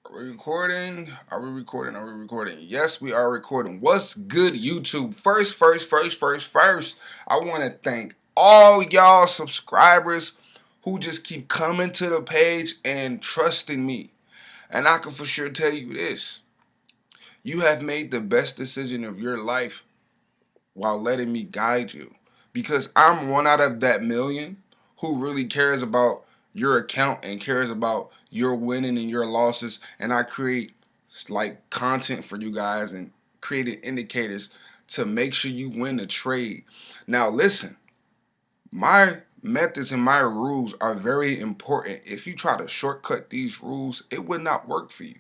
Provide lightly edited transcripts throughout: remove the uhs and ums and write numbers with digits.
Are we recording? Are we recording? Are we recording? Yes, we are recording. What's good, YouTube? First, I want to thank all y'all subscribers who just keep coming to the page and trusting me. And I can for sure tell you this. You have made the best decision of your life while letting me guide you. Because I'm one out of that million who really cares about your account and cares about your winning and your losses. And I create like content for you guys and created indicators to make sure you win the trade. Now listen, my methods and my rules are very important. If you try to shortcut these rules, it would not work for you.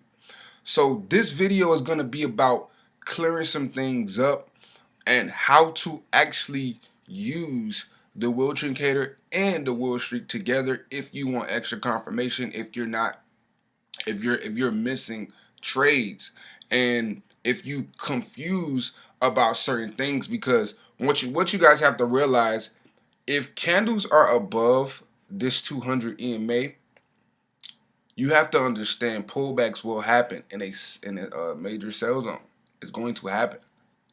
So this video is going to be about clearing some things up and how to actually use the Willstreண்ட் and the Willstreet together if you want extra confirmation, if you're missing trades, and if you confuse about certain things. Because what you guys have to realize, if candles are above this 200 EMA, you have to understand pullbacks will happen in a major sell zone. It's going to happen.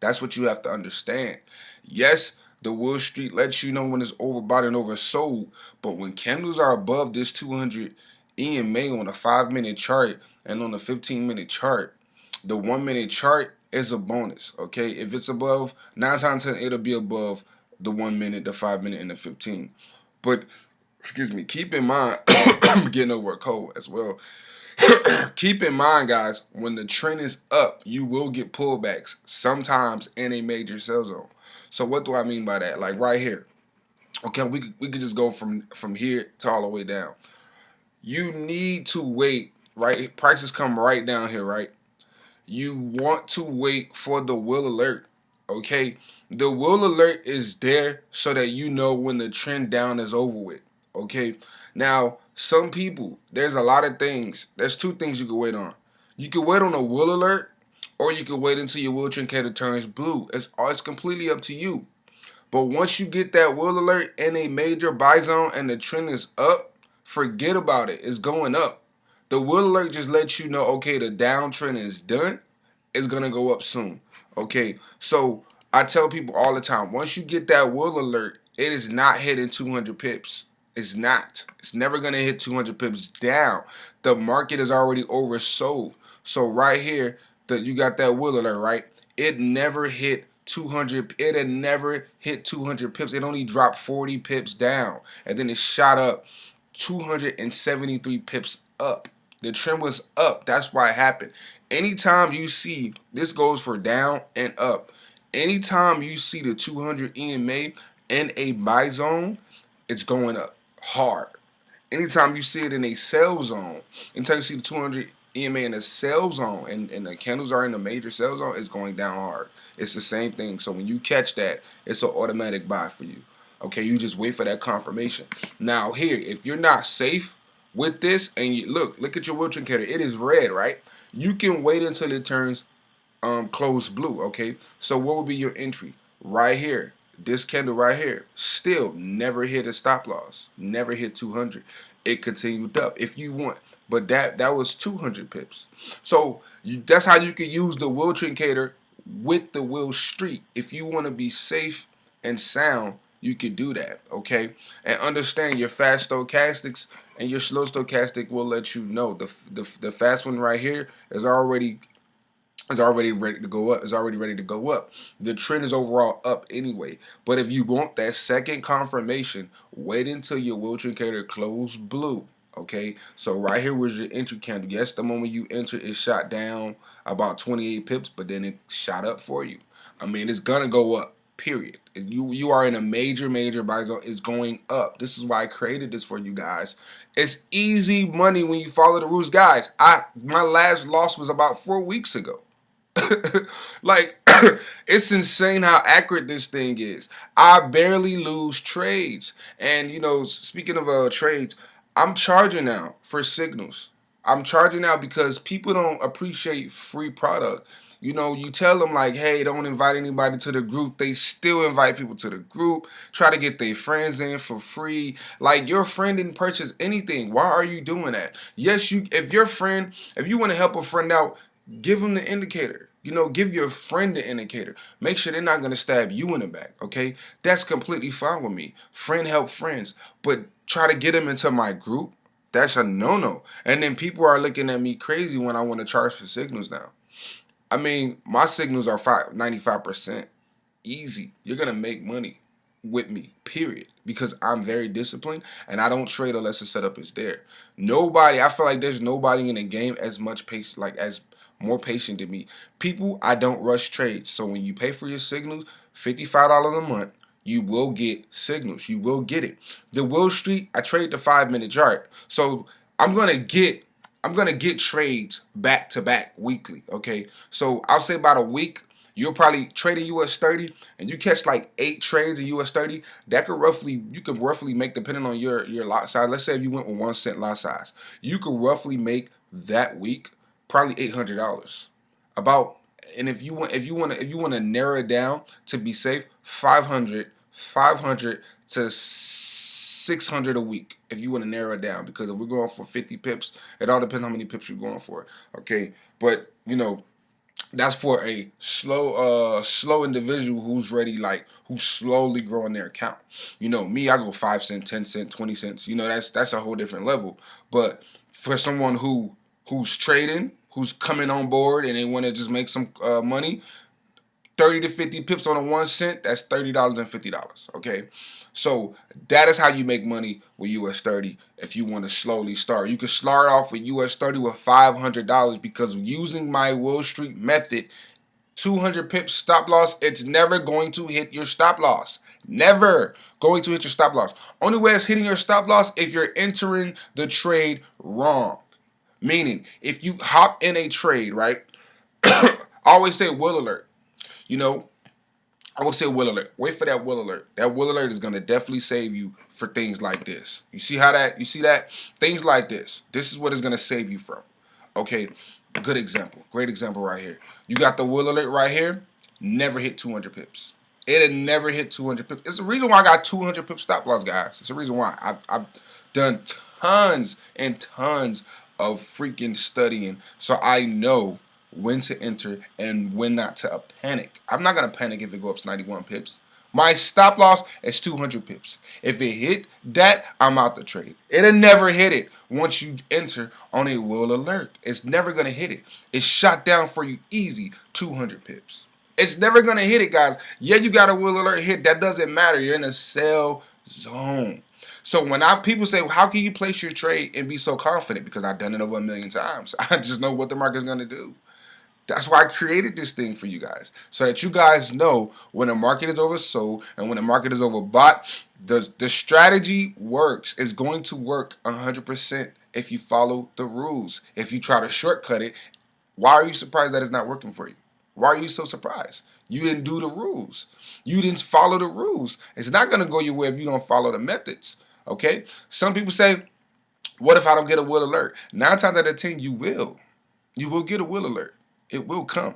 That's what you have to understand. Yes, the Willstreet lets you know when it's overbought and oversold, but when candles are above this 200 EMA on a 5-minute chart and on a 15-minute chart, the 1-minute chart is a bonus. Okay, if it's above, 9 times 10 it'll be above the 1 minute, the 5-minute, and the 15. But excuse me, keep in mind, I'm getting over a cold as well. Keep in mind, guys, when the trend is up, you will get pullbacks sometimes in a major sell zone. So what do I mean by that? Like right here. Okay, we could just go from here to all the way down. You need to wait, right? Prices come right down here, right? You want to wait for the will alert. Okay, the will alert is there so that you know when the trend down is over with. Okay, now some people, there's a lot of things. There's two things you can wait on. You can wait on a will alert, or you can wait until your Willstreண்ட் turns blue. It's completely up to you. But once you get that will alert in a major buy zone and the trend is up, forget about it. It's going up. The will alert just lets you know, okay, the downtrend is done. It's going to go up soon. Okay, so I tell people all the time, once you get that will alert, it is not hitting 200 pips. It's not. It's never going to hit 200 pips down. The market is already oversold. So right here, you got that will alert, right? It never hit 200. It had never hit 200 pips. It only dropped 40 pips down, and then it shot up 273 pips up. The trend was up. That's why it happened. Anytime you see, this goes for down and up. Anytime you see the 200 EMA in a buy zone, it's going up hard. Anytime you see it in a sell zone, anytime you see the 200 EMA in a sell zone and the candles are in a major sell zone, it's going down hard. It's the same thing. So when you catch that, it's an automatic buy for you. Okay, you just wait for that confirmation. Now here, if you're not safe with this, and you look at your Willstreண்ட், it is red, right? You can wait until it turns closed blue. Okay, so what would be your entry right here? This candle right here still never hit a stop loss, never hit 200. It continued up if you want, but that was 200 pips. So that's how you can use the Willstreண்ட் with the Willstreet. If you want to be safe and sound, you could do that. Okay, and understand your fast stochastics and your slow stochastic will let you know the fast one right here is already ready to go up. It's already ready to go up. The trend is overall up anyway. But if you want that second confirmation, wait until your Willstreண்ட் close blue. Okay, so right here was your entry candle. Yes, the moment you enter, it shot down about 28 pips, but then it shot up for you. I mean, it's gonna go up. Period. You are in a major buy zone. It's going up. This is why I created this for you guys. It's easy money when you follow the rules, guys. My last loss was about 4 weeks ago. Like, it's insane how accurate this thing is. I barely lose trades. And, speaking of trades, I'm charging now for signals. I'm charging out because people don't appreciate free product. You know, you tell them like, hey, don't invite anybody to the group. They still invite people to the group, try to get their friends in for free. Like, your friend didn't purchase anything. Why are you doing that? Yes, if your friend, if you want to help a friend out, give them the indicator. You know, give your friend the indicator. Make sure they're not going to stab you in the back, okay? That's completely fine with me. Friend help friends. But try to get them into my group, that's a no-no. And then people are looking at me crazy when I want to charge for signals now. I mean, my signals are 95% easy. You're going to make money with me, period. Because I'm very disciplined and I don't trade unless the setup is there. I feel like there's nobody in the game as much patient, like as more patient than me. People, I don't rush trades. So when you pay for your signals, $55 a month, you will get signals. You will get it. The Willstreet, I trade the 5-minute chart. So I'm gonna get trades back to back weekly. Okay. So I'll say about a week, you'll probably trade in US 30 and you catch like 8 trades in US 30. You can roughly make, depending on your lot size. Let's say if you went with 1 cent lot size, you could roughly make that week probably $800. About, and if you want to narrow it down to be safe, 500 to 600 a week if you want to narrow it down, because if we're going for 50 pips, it all depends how many pips you're going for. Okay, but you know, that's for a slow individual who's ready, like who's slowly growing their account. You know, me, I go 5 cent, 10 cent, 20 cents. You know, that's a whole different level. But for someone who's trading, who's coming on board and they want to just make some money, 30 to 50 pips on a 1 cent, that's $30 and $50. Okay, so that is how you make money with US 30. If you want to slowly start, you can start off with US 30 with $500, because using my Willstreet method, 200 pips stop loss, it's never going to hit your stop loss. Never going to hit your stop loss. Only way it's hitting your stop loss if you're entering the trade wrong. Meaning, if you hop in a trade, right? I always say will alert. You know, I will say will alert. Wait for that will alert. That will alert is going to definitely save you for things like this. You see that? Things like this. This is what it's going to save you from. Okay, good example. Great example right here. You got the will alert right here. Never hit 200 pips. It'll never hit 200 pips. It's the reason why I got 200 pip stop loss, guys. It's the reason why. I've done tons and tons of freaking studying, so I know when to enter and when not to panic. I'm not going to panic if it goes up 91 pips. My stop loss is 200 pips. If it hit that, I'm out the trade. It'll never hit it once you enter on a will alert. It's never going to hit it. It's shot down for you easy, 200 pips. It's never going to hit it, guys. Yeah, you got a will alert hit. That doesn't matter. You're in a sell zone. So when people say, well, how can you place your trade and be so confident? Because I've done it over 1,000,000 times. I just know what the market's going to do. That's why I created this thing for you guys, so that you guys know when the market is oversold and when the market is overbought, the strategy works. It's going to work 100% if you follow the rules. If you try to shortcut it, why are you surprised that it's not working for you? Why are you so surprised? You didn't do the rules. You didn't follow the rules. It's not going to go your way if you don't follow the methods. Okay? Some people say, what if I don't get a will alert? 9 times out of 10, you will. You will get a will alert. It will come.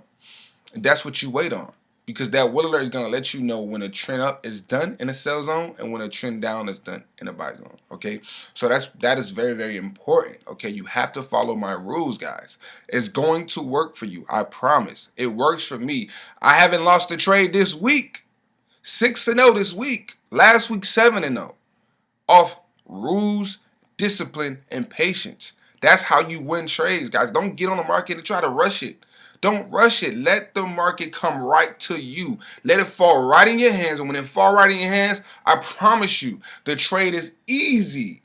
And that's what you wait on, because that will alert is going to let you know when a trend up is done in a sell zone and when a trend down is done in a buy zone. Okay, so that is very, very important. Okay, you have to follow my rules, guys. It's going to work for you. I promise. It works for me. I haven't lost a trade this week. 6-0 this week. Last week 7-0. Off rules, discipline, and patience. That's how you win trades, guys. Don't get on the market and try to rush it. Don't rush it. Let the market come right to you. Let it fall right in your hands. And when it fall right in your hands, I promise you, the trade is easy.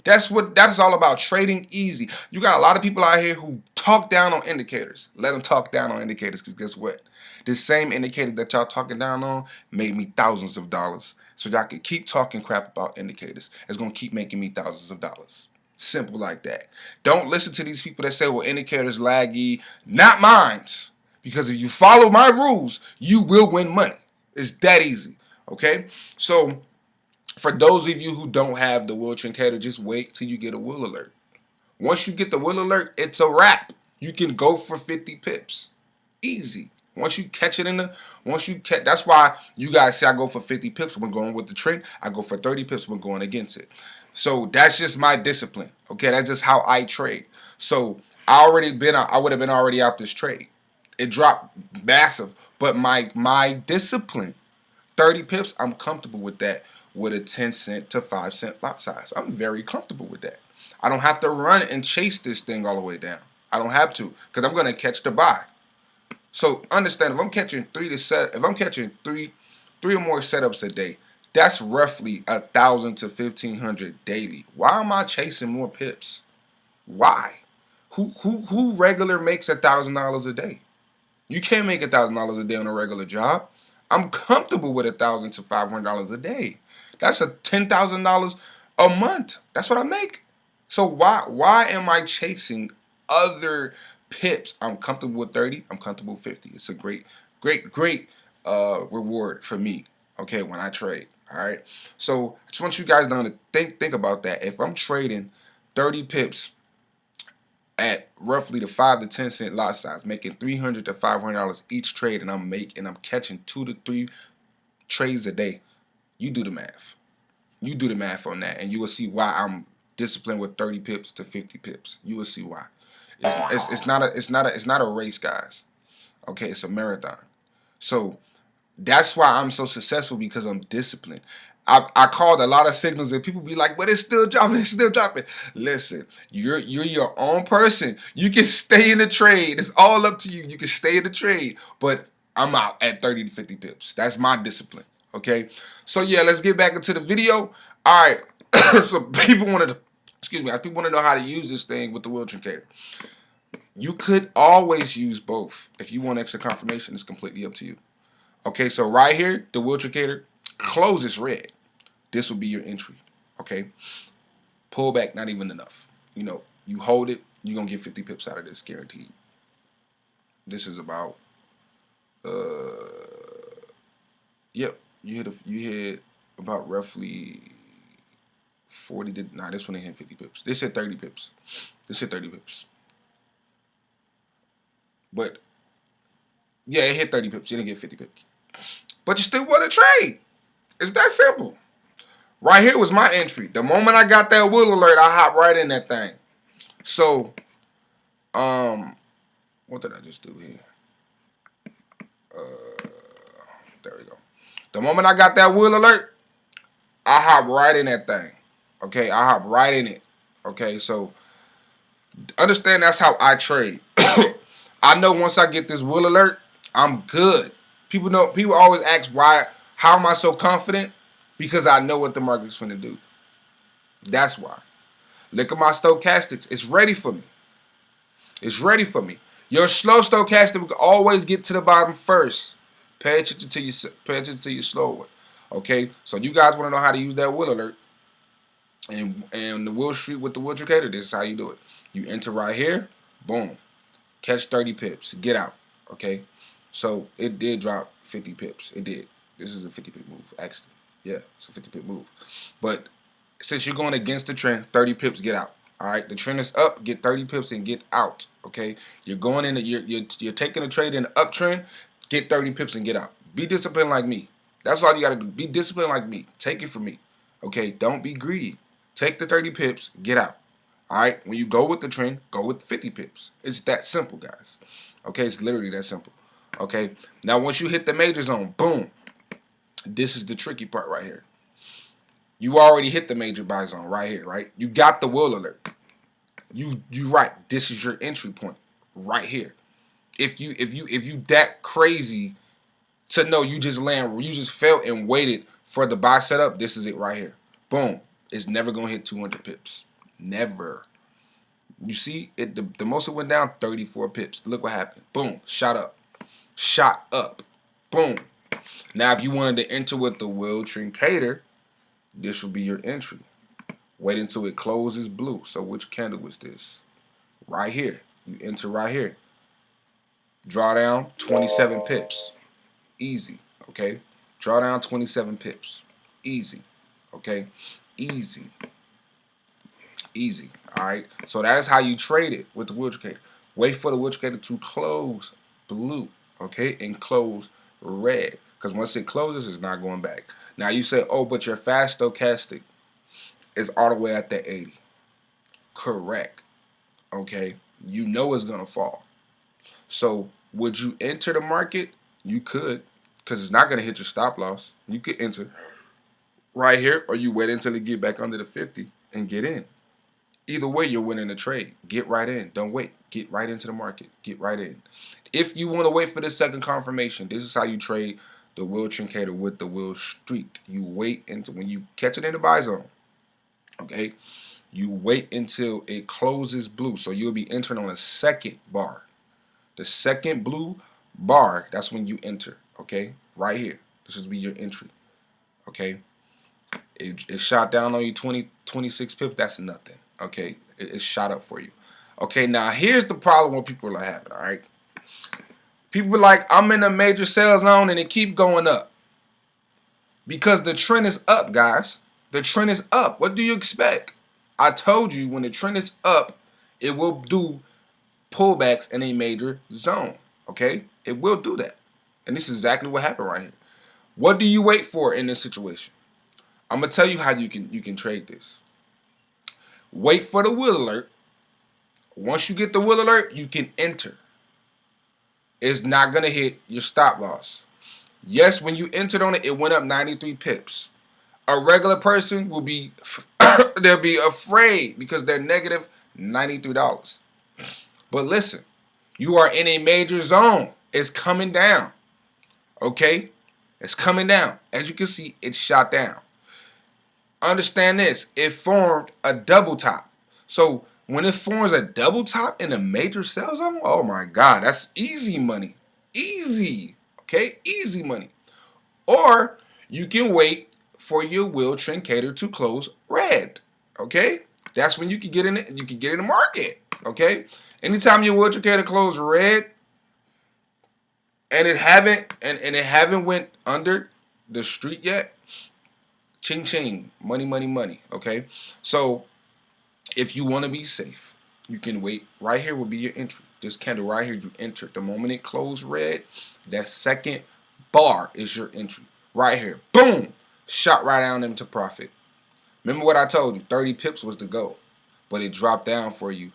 That's all about, trading easy. You got a lot of people out here who talk down on indicators. Let them talk down on indicators, because guess what? The same indicator that y'all talking down on made me thousands of dollars. So y'all can keep talking crap about indicators. It's going to keep making me thousands of dollars. Simple like that. Don't listen to these people that say, well, indicators laggy. Not mine. Because if you follow my rules, you will win money. It's that easy. Okay? So for those of you who don't have the Willstreent&Willtrendcator, just wait till you get a will alert. Once you get the will alert, it's a wrap. You can go for 50 pips. Easy. Once you catch it that's why you guys say I go for 50 pips when going with the trend. I go for 30 pips when going against it. So that's just my discipline. Okay, that's just how I trade. So I would have been already out this trade. It dropped massive, but my discipline, 30 pips, I'm comfortable with that with a 10 cent to 5 cent lot size. I'm very comfortable with that. I don't have to run and chase this thing all the way down. I don't have to because I'm going to catch the buy. So understand, if I'm catching three or more setups a day, that's roughly 1,000 to 1,500 daily. Why am I chasing more pips? Why? Who regular makes $1,000 a day? You can't make $1,000 a day on a regular job. I'm comfortable with $1,000 to $500 a day. That's a $10,000 a month. That's what I make. So why am I chasing other pips? I'm comfortable with 30. I'm comfortable with 50. It's a great reward for me. Okay, when I trade. All right. So I just want you guys to think about that. If I'm trading 30 pips at roughly the 5 to 10 cent lot size, making $300 to $500 each trade, and I'm catching 2 to 3 trades a day. You do the math. You do the math on that, and you will see why I'm disciplined with 30 pips to 50 pips. You will see why. It's not a race, guys. Okay, it's a marathon. So that's why I'm so successful, because I'm disciplined. I called a lot of signals and people be like, but it's still dropping, it's still dropping. Listen, you're your own person. You can stay in the trade. It's all up to you. You can stay in the trade, but I'm out at 30 to 50 pips. That's my discipline. Okay. So yeah, let's get back into the video. All right. So people wanted to know how to use this thing with the Willstreet&Cator. You could always use both. If you want extra confirmation, it's completely up to you. Okay, so right here, the Willstreet&Cator, close is red. This will be your entry. Okay, pull back, not even enough. You know, you hold it, you're gonna get 50 pips out of this, guaranteed. This is about, yep, you hit about roughly 40. This one ain't hit 50 pips. This hit 30 pips. This hit 30 pips. But yeah, it hit 30 pips. You didn't get 50 pips. But you still want to trade. It's that simple. Right here was my entry. The moment I got that will alert, I hop right in that thing. So, what did I just do here? There we go. The moment I got that will alert, I hop right in that thing. Okay, I hop right in it. Okay, so understand that's how I trade. I know once I get this will alert, I'm good. People always ask how am I so confident? Because I know what the market's going to do. That's why. Look at my stochastics. It's ready for me. It's ready for me. Your slow stochastic will always get to the bottom first. Pay attention to your slow one. Okay? So you guys want to know how to use that will alert. And the Willstreet with the Willstreet&Cator, this is how you do it. You enter right here. Boom. Catch 30 pips. Get out. Okay? So it did drop 50 pips. It did. This is a 50 pip move, actually. Yeah, it's a 50 pip move. But since you're going against the trend, 30 pips, get out. All right, the trend is up, get 30 pips and get out. Okay, you're going in, you're taking a trade in the uptrend, get 30 pips and get out. Be disciplined like me. That's all you got to do. Be disciplined like me. Take it from me. Okay, don't be greedy. Take the 30 pips, get out. All right, when you go with the trend, go with 50 pips. It's that simple, guys. Okay, it's literally that simple. Okay, now once you hit the major zone, boom. This is the tricky part right here. You already hit the major buy zone right here, right? You got the will alert. You right. This is your entry point right here. If you that crazy to know you just felt and waited for the buy setup, this is it right here. Boom. It's never gonna hit 200 pips. Never. You see it. The most it went down 34 pips. Look what happened. Boom. Shot up. Shot up. Boom. Now, if you wanted to enter with the Willstreet&Cator, this will be your entry. Wait until it closes blue. So which candle was this? Right here. You enter right here. Drawdown 27 pips. Easy. Okay. Drawdown 27 pips. Easy. Okay. Easy. Easy. All right. So that is how you trade it with the Willstreet&Cator. Wait for the Willstreet&Cator to close blue, okay, and close red. Because once it closes, it's not going back. Now you say, oh, but your fast stochastic is all the way at the 80. Correct. Okay. You know it's gonna fall. So would you enter the market? You could, because it's not gonna hit your stop loss. You could enter right here, or you wait until it get back under the 50 and get in. Either way, you're winning the trade. Get right in. Don't wait. Get right into the market. Get right in. If you want to wait for the second confirmation, this is how you trade the Willstreet&Cator with the Willstreet. You wait until when you catch it in the buy zone. Okay? You wait until it closes blue. So you'll be entering on a second bar. The second blue bar, that's when you enter. Okay? Right here. This will be your entry. Okay? It shot down on you 26 pips. That's nothing. Okay, it shot up for you. Okay, now here's the problem what people are having. All right, people are like, I'm in a major sell zone and it keep going up because the trend is up, guys. The trend is up. What do you expect? I told you when the trend is up, it will do pullbacks in a major zone. Okay, it will do that, and this is exactly what happened right here. What do you wait for in this situation? I'm gonna tell you how you can trade this. Wait for the will alert. Once you get the will alert, you can enter. It's not going to hit your stop loss. Yes, when you entered on it, it went up 93 pips. A regular person will be they'll be afraid because they're negative $93. But listen, you are in a major zone. It's coming down. Okay? It's coming down. As you can see, it's shot down. Understand this, it formed a double top. So when it forms a double top in a major sell zone, oh my God, that's easy money. Easy. Okay, easy money. Or you can wait for your Willstreet&Cator to close red. Okay? That's when you can get in it, you can get in the market. Okay? Anytime your Willstreet&Cator close red and it haven't went under the street yet, ching ching, money, money, money. Okay, so if you want to be safe, you can wait. Right here will be your entry. This candle right here, you enter. The moment it closed red, that second bar is your entry. Right here, boom, shot right down into profit. Remember what I told you? 30 pips was the goal, but it dropped down for you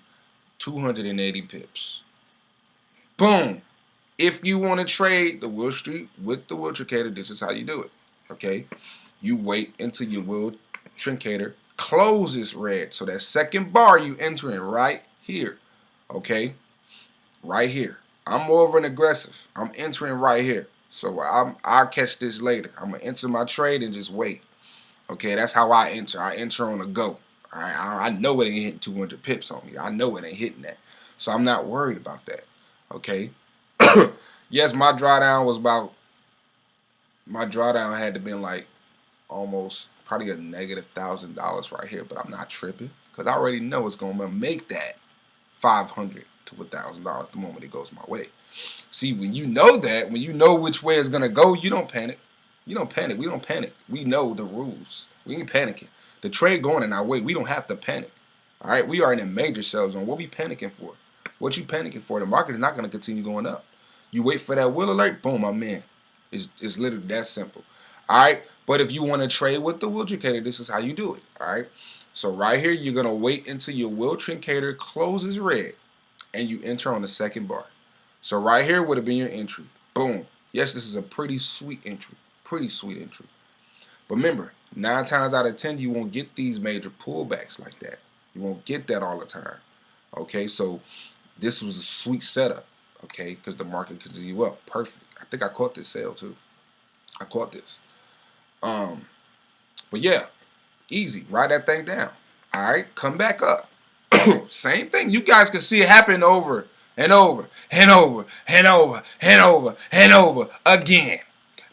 280 pips. Boom. If you want to trade the Willstreet with the Willstreet&Cator, this is how you do it. Okay. You wait until your Willstreet&Cator closes red. So that second bar you entering right here. Okay? Right here. I'm more of an aggressive. I'm entering right here. So I'll catch this later. I'm going to enter my trade and just wait. Okay, that's how I enter. I enter on a go. I know it ain't hitting 200 pips on me. I know it ain't hitting that. So I'm not worried about that. Okay? Yes, my drawdown had to been like almost probably a negative $1,000 right here, but I'm not tripping because I already know it's gonna make that $500 to $1,000 the moment it goes my way. See, when you know that, when you know which way it's gonna go, you don't panic. You don't panic. We don't panic. We know the rules. We ain't panicking. The trade going in our way. We don't have to panic. All right, we are in a major sell zone. What we panicking for? What you panicking for? The market is not gonna continue going up. You wait for that will alert. Boom, my man. It's literally that simple. All right, but if you want to trade with the Willstreet&Cator, this is how you do it. All right, so right here, you're going to wait until your Willstreet&Cator closes red and you enter on the second bar. So right here would have been your entry. Boom. Yes, this is a pretty sweet entry. Pretty sweet entry. But remember, 9 times out of 10, you won't get these major pullbacks like that. You won't get that all the time. Okay, so this was a sweet setup. Okay, because the market continued up. Perfect. I think I caught this sale too. I caught this. But yeah, easy. Write that thing down. All right, come back up. Same thing. You guys can see it happen over and over and over and over and over and over again.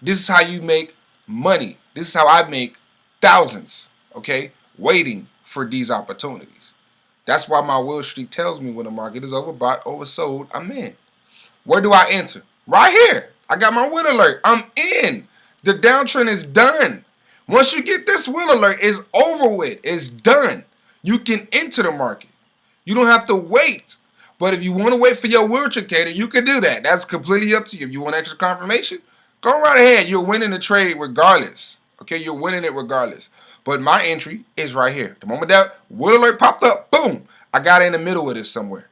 This is how you make money. This is how I make thousands. Okay, waiting for these opportunities. That's why my Willstreet tells me when the market is overbought, oversold, I'm in. Where do I enter? Right here. I got my will alert. I'm in. The downtrend is done. Once you get this will alert, it's over with. It's done. You can enter the market. You don't have to wait. But if you want to wait for your Willstreet&Cator, you can do that. That's completely up to you. If you want extra confirmation, go right ahead. You're winning the trade regardless. Okay, you're winning it regardless. But my entry is right here. The moment that will alert popped up, boom, I got it in the middle of this somewhere.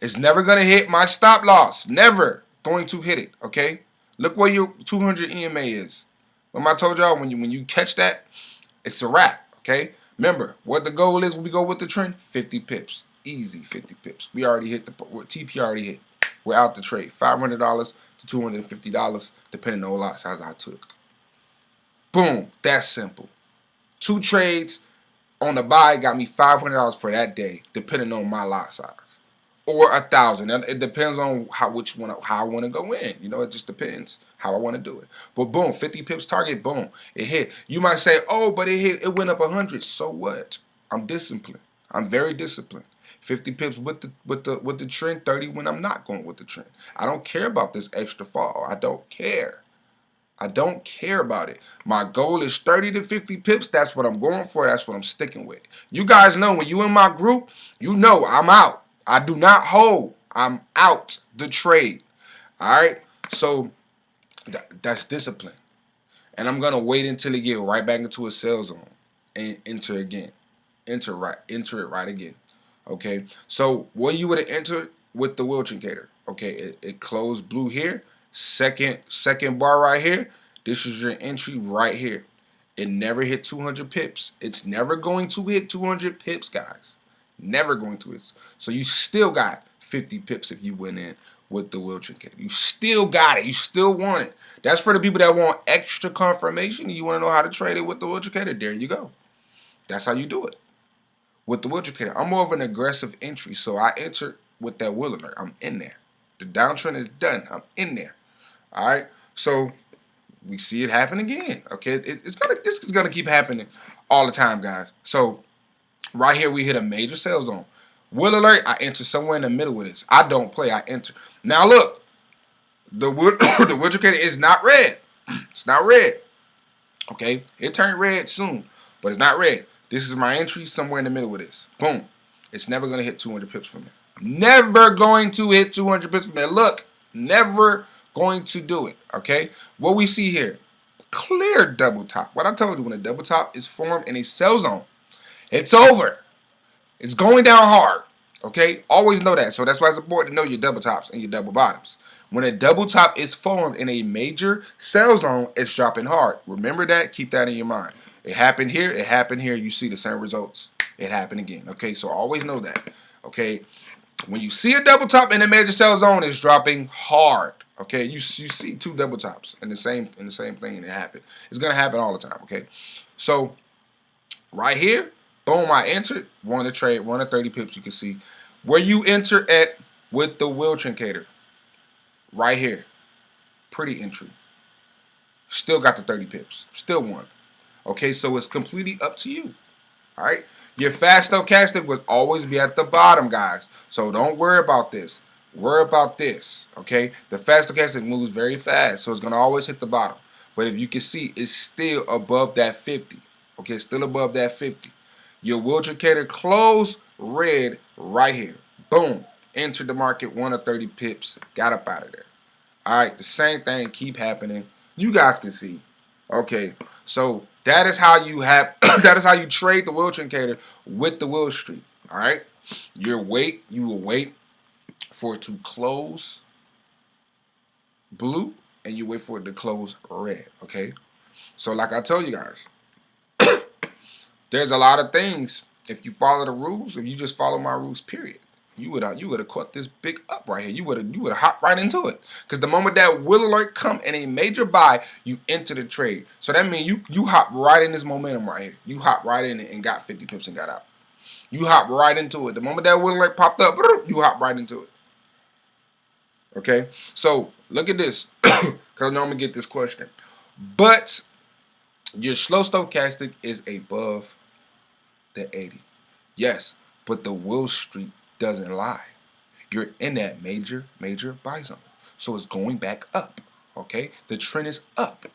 It's never going to hit my stop loss. Never going to hit it, okay? Look where your 200 EMA is. Remember I told y'all, when you catch that, it's a wrap, okay? Remember, what the goal is when we go with the trend? 50 pips. Easy 50 pips. We already hit the TP already hit. We're out the trade. $500 to $250, depending on the lot size I took. Boom. That's simple. 2 trades on the buy got me $500 for that day, depending on my lot size. Or $1,000. It depends on how I want to go in. You know, it just depends how I want to do it. But boom, 50 pips target, boom, it hit. You might say, oh, but it hit, it went up 100. So what? I'm disciplined. I'm very disciplined. 50 pips with the trend, 30 when I'm not going with the trend. I don't care about this extra fall. I don't care. I don't care about it. My goal is 30 to 50 pips. That's what I'm going for. That's what I'm sticking with. You guys know when you in my group, you know I'm out. I do not hold. I'm out the trade. All right? So that's discipline. And I'm going to wait until it get right back into a sell zone and enter again. Enter it right again. Okay? So what you would have entered with the Willstreet&Cator. Okay, it closed blue here. Second bar right here. This is your entry right here. It never hit 200 pips. It's never going to hit 200 pips, guys. Never going to hit. So you still got 50 pips if you went in with the Willstreet&Cator. You still got it. You still want it. That's for the people that want extra confirmation. You want to know how to trade it with the Willstreet&Cator. There you go. That's how you do it with the Willstreet&Cator. I'm more of an aggressive entry, so I entered with that will alert. I'm in there. The downtrend is done. I'm in there. All right. So we see it happen again. Okay. This is gonna keep happening all the time, guys. So right here we hit a major sell zone. Will alert. I enter somewhere in the middle with this. I don't play. I enter. Now look, the Willstreet&Cator is not red. It's not red. Okay. It turned red soon, but it's not red. This is my entry somewhere in the middle with this. Boom. It's never gonna hit 200 pips from there. Never going to hit 200 pips from there. Look, never going to do it. Okay, what we see here, clear double top. What I told you, when a double top is formed in a sell zone, it's over. It's going down hard. Okay, always know that. So that's why it's important to know your double tops and your double bottoms. When a double top is formed in a major sell zone, it's dropping hard. Remember that. Keep that in your mind. It happened here. It happened here. You see the same results. It happened again. Okay, so always know that. Okay, when you see a double top in a major sell zone, it's dropping hard. Okay, you see 2 double tops in the same thing, and it happened. It's gonna happen all the time. Okay, so right here, boom, I entered. Won the trade. Won the 30 pips. You can see where you enter at with the Willstreet&Cator. Right here, pretty entry. Still got the 30 pips. Still won. Okay, so it's completely up to you. All right, your fast stochastic will always be at the bottom, guys. So don't worry about this. Worry about this, okay? The fast stochastic moves very fast, so it's going to always hit the bottom. But if you can see, it's still above that 50. Okay, it's still above that 50. Your Willstreet&Cator closed red right here. Boom. Entered the market, won a 30 pips, got up out of there. All right, the same thing keep happening. You guys can see. Okay, so that is how you have that is how you trade the Willstreet&Cator with the Willstreet. All right, you will wait for it to close blue, and you wait for it to close red. Okay, so like I told you guys, there's a lot of things. If you follow the rules, if you just follow my rules, period, you would have caught this big up right here. You would have hopped right into it. Because the moment that will alert come in a major buy, you enter the trade. So that means you hop right in this momentum right here. You hop right in it and got 50 pips and got out. You hop right into it. The moment that will alert popped up, you hop right into it. Okay, so look at this, because I normally get this question. But your slow stochastic is above the 80. Yes, but the Willstreet doesn't lie. You're in that major buy zone. So it's going back up. Okay, the trend is up.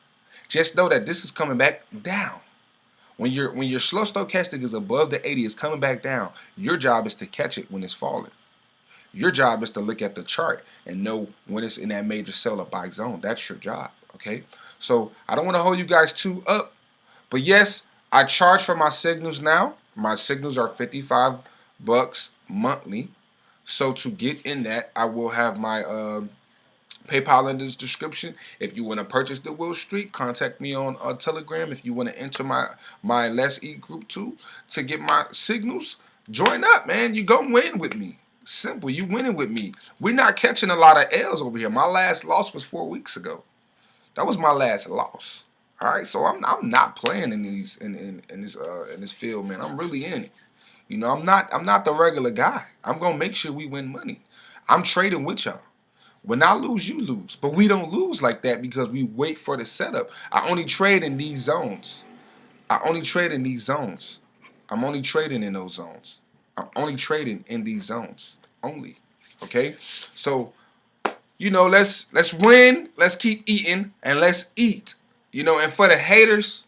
Just know that this is coming back down. When your slow stochastic is above the 80, it's coming back down. Your job is to catch it when it's falling. Your job is to look at the chart and know when it's in that major sell or buy zone. That's your job, okay? So I don't want to hold you guys too up, but yes, I charge for my signals now. My signals are $55 monthly. So to get in that, I will have my PayPal in this description. If you want to purchase the Will Street, contact me on Telegram. If you want to enter my Let's Eat group too to get my signals, join up, man. You go win with me. Simple. You winning with me. We're not catching a lot of L's over here. My last loss was 4 weeks ago. That was my last loss. All right, so I'm not playing in this field, man. I'm really in it. You know, I'm not the regular guy. I'm gonna make sure we win money. I'm trading with y'all. When I lose, you lose. But we don't lose like that because we wait for the setup. I only trade in these zones. I only trade in these zones. I'm only trading in those zones. I'm only trading in these zones. Only. Okay? So, you know, let's win, let's keep eating, and let's eat. You know, and for the haters,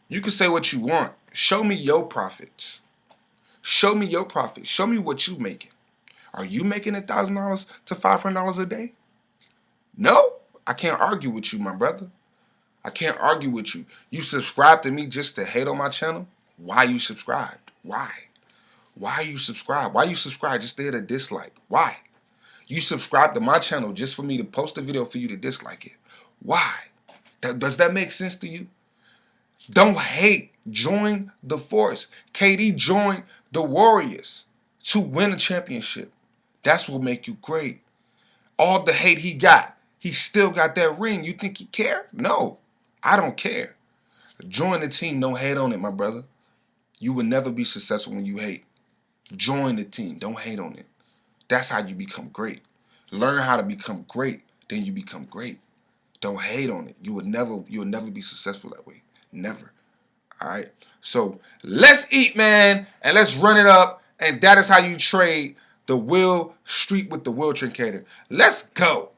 you can say what you want. Show me your profits. Show me your profits. Show me what you making. Are you making $1,000 to $500 a day? No, I can't argue with you, my brother. I can't argue with you. You subscribe to me just to hate on my channel? Why you subscribed? Why? Why you subscribe? Why you subscribe just to hit a dislike? Why? You subscribe to my channel just for me to post a video for you to dislike it. Why? Does that make sense to you? Don't hate. Join the force. KD joined the Warriors to win a championship. That's what make you great. All the hate he got, he still got that ring. You think he care? No, I don't care. Join the team. Don't hate on it, my brother. You will never be successful when you hate. Join the team. Don't hate on it. That's how you become great. Learn how to become great. Then you become great. Don't hate on it. You will never be successful that way. Never. All right. So let's eat, man, and let's run it up. And that is how you trade the Will Street with the Willstreant&Willtrendcator. Let's go.